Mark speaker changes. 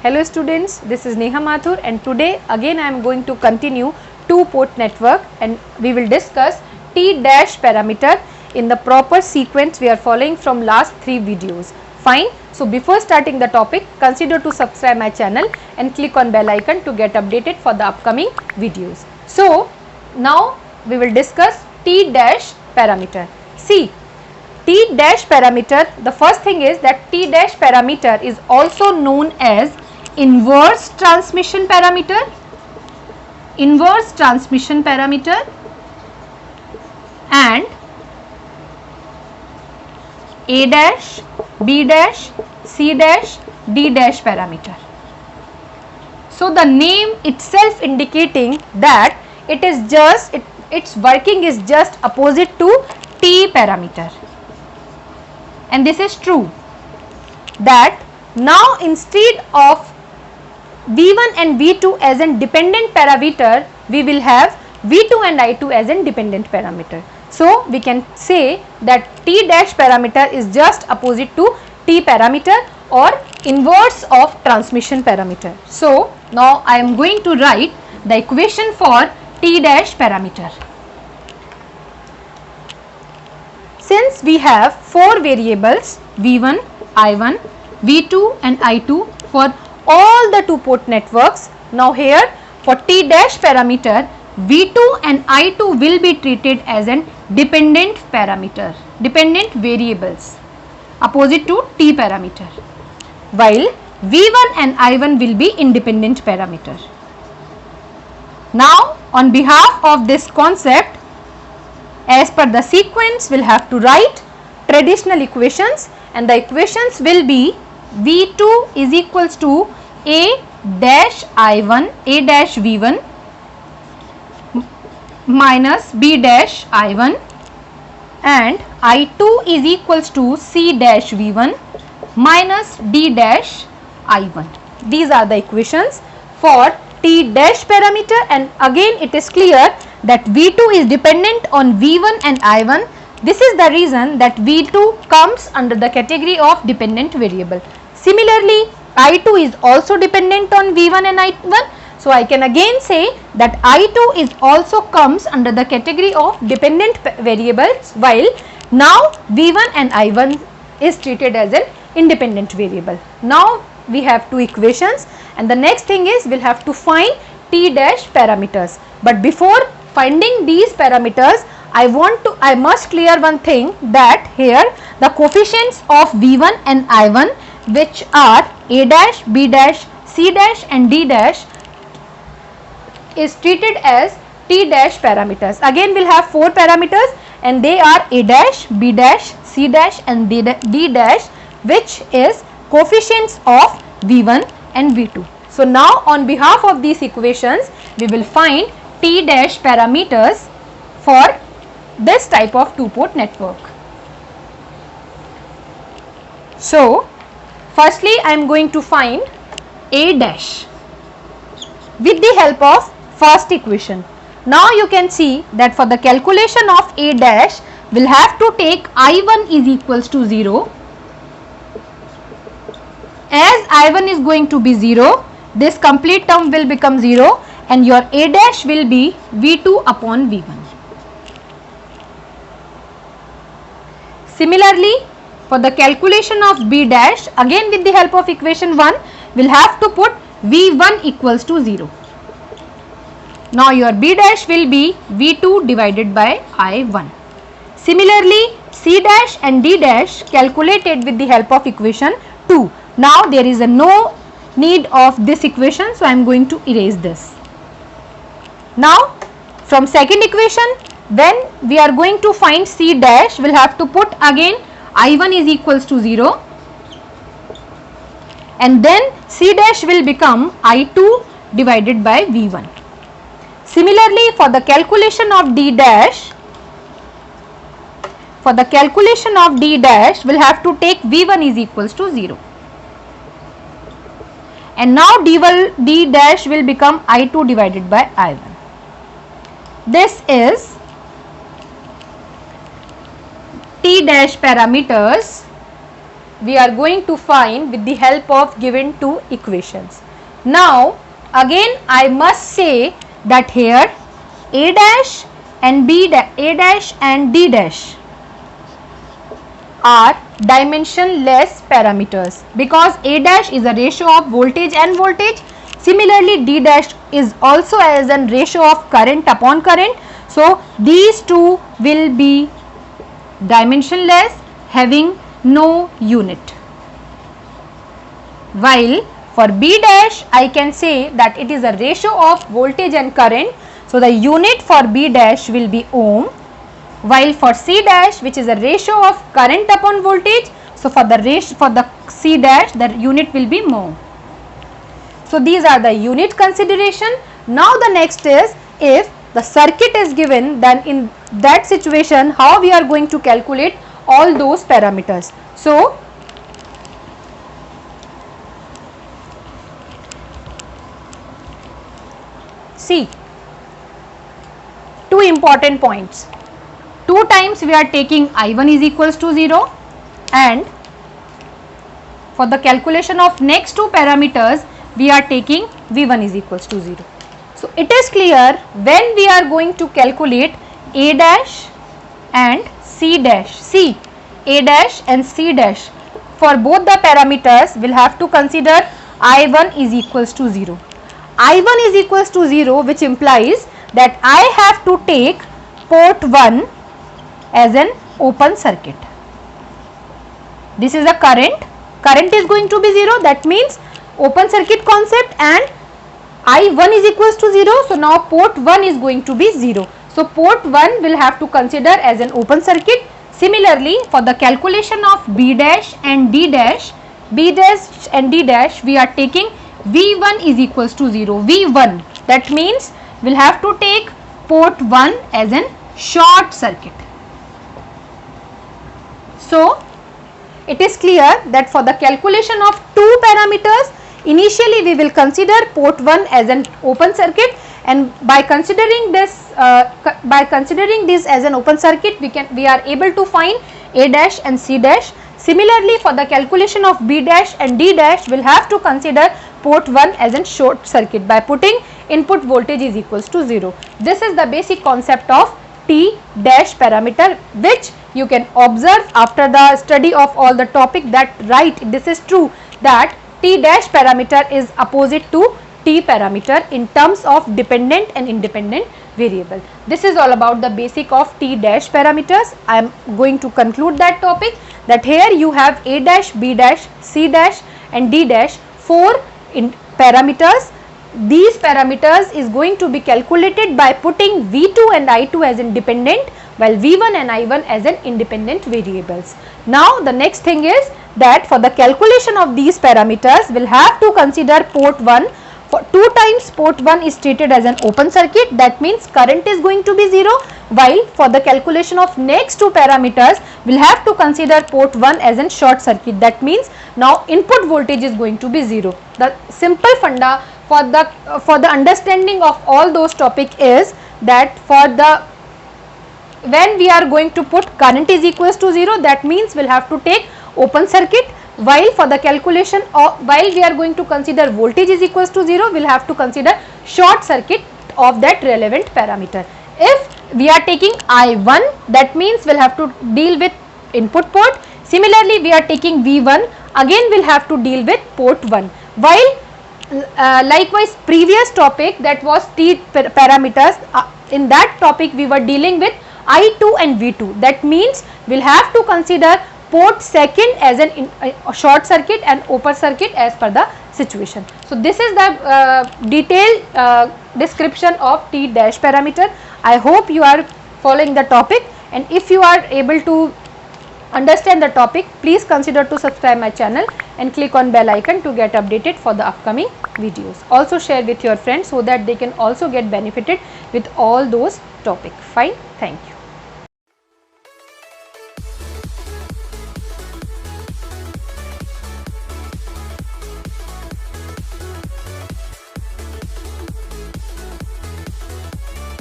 Speaker 1: Hello students, this is Neha Mathur and today again I am going to continue two-port network and we will discuss T-dash parameter in the proper sequence we are following from last 3 videos. Fine. So before starting the topic, consider to subscribe my channel and click on bell icon to get updated for the upcoming videos. So now we will discuss T-dash parameter. See, T-dash parameter, the first thing is that T-dash parameter is also known as inverse transmission parameter, and A dash, B dash, C dash, D dash parameter. So the name itself indicating that it is just its working is just opposite to T parameter, and this is true that now instead of V1 and V2 as a dependent parameter, we will have V2 and I2 as a dependent parameter. So we can say that T dash parameter is just opposite to T parameter or inverse of transmission parameter. So now I am going to write the equation for T dash parameter. Since we have 4 variables V1, I1, V2 and I2 for all the two-port networks, now here for T dash parameter, V2 and I2 will be treated as an dependent parameter, dependent variables opposite to T parameter, while V1 and I1 will be independent parameter. Now on behalf of this concept, as per the sequence, we will have to write traditional equations, and the equations will be V2 is equals to A dash I1, A dash V1 minus B dash I1, and I2 is equals to C dash V1 minus D dash I1. These are the equations for T dash parameter, and again it is clear that V2 is dependent on V1 and I1. This is the reason that V2 comes under the category of dependent variable. Similarly, I2 is also dependent on V1 and I1. So I can again say that I2 is also comes under the category of dependent variables, while now V1 and I1 is treated as an independent variable. Now we have two equations, and the next thing is we'll have to find T dash parameters. But before finding these parameters, I must clear one thing, that here the coefficients of V1 and I1, which are A dash, B dash, C dash and D dash, is treated as T dash parameters. Again we'll have 4 parameters, and they are A dash, B dash, C dash and D dash, which is coefficients of V1 and V2. So now on behalf of these equations, we will find T dash parameters for this type of two-port network. So firstly I am going to find A dash with the help of first equation. Now you can see that for the calculation of A dash, we will have to take I1 is equals to 0. As I1 is going to be 0, this complete term will become 0, and your A dash will be V2 upon V1. Similarly, for the calculation of B dash, again with the help of equation 1, we will have to put V1 equals to 0. Now your B dash will be V2 divided by I1. Similarly, C dash and D dash calculated with the help of equation 2. Now there is no need of this equation, so I am going to erase this. Now from second equation, when we are going to find C dash, we will have to put again I1 is equals to 0, and then C dash will become I2 divided by V1. Similarly, for the calculation of D dash, we will have to take V1 is equals to 0. And now D dash will become I2 divided by I1. This is T dash parameters we are going to find with the help of given two equations. Now again I must say that here A dash and B dash, A dash and D dash are dimensionless parameters because A dash is a ratio of voltage and voltage. Similarly, D dash is also as a ratio of current upon current. So these two will be dimensionless, having no unit. While for B dash I can say that it is a ratio of voltage and current. So the unit for B dash will be ohm, while for C dash, which is a ratio of current upon voltage, so for the C dash, the unit will be mho. So these are the unit consideration. Now the next is, if the circuit is given, then in that situation how we are going to calculate all those parameters. So see, two important points. 2 times we are taking I1 is equals to 0, and for the calculation of next two parameters we are taking V1 is equals to 0. So it is clear, when we are going to calculate A dash and C dash, see, A dash and C dash, for both the parameters we will have to consider I1 is equals to 0. I1 is equals to 0, which implies that I have to take port 1 as an open circuit. This is a current is going to be 0, that means open circuit concept, and I1 is equals to 0, so now port 1 is going to be 0. So port 1 will have to consider as an open circuit. Similarly, for the calculation of B dash and D dash, B dash and D dash, we are taking V1 is equals to 0, V1, that means we will have to take port 1 as an short circuit. So it is clear that for the calculation of two parameters, initially we will consider port 1 as an open circuit, and by considering this as an open circuit, we are able to find A dash and C dash. Similarly, for the calculation of B dash and D dash, we will have to consider port 1 as a short circuit by putting input voltage is equals to 0. This is the basic concept of T dash parameter, which you can observe after the study of all the topic, that right, this is true, that T dash parameter is opposite to T parameter in terms of dependent and independent variable. This is all about the basic of T dash parameters. I am going to conclude that topic, that here you have A dash, B dash, C dash and D dash, 4 parameters. These parameters is going to be calculated by putting V2 and I2 as independent, while V1 and I1 as an independent variables. Now the next thing is that for the calculation of these parameters, we will have to consider port 1. For 2 times port 1 is treated as an open circuit, that means current is going to be 0, while for the calculation of next two parameters, we will have to consider port 1 as a short circuit, that means now input voltage is going to be 0. The simple funda for the understanding of all those topic is that when we are going to put current is equals to 0, that means we will have to take open circuit, while for the calculation of, while we are going to consider voltage is equals to 0, we will have to consider short circuit of that relevant parameter. If we are taking I1, that means we will have to deal with input port. Similarly, we are taking V1, again we will have to deal with port 1, while likewise previous topic, that was T parameters, in that topic we were dealing with I2 and V2, that means we will have to consider port 2nd as a short circuit and open circuit as per the situation. So this is the detailed description of T dash parameter. I hope you are following the topic, and if you are able to understand the topic, please consider to subscribe my channel and click on bell icon to get updated for the upcoming videos. Also share with your friends so that they can also get benefited with all those topics. Fine, thank you.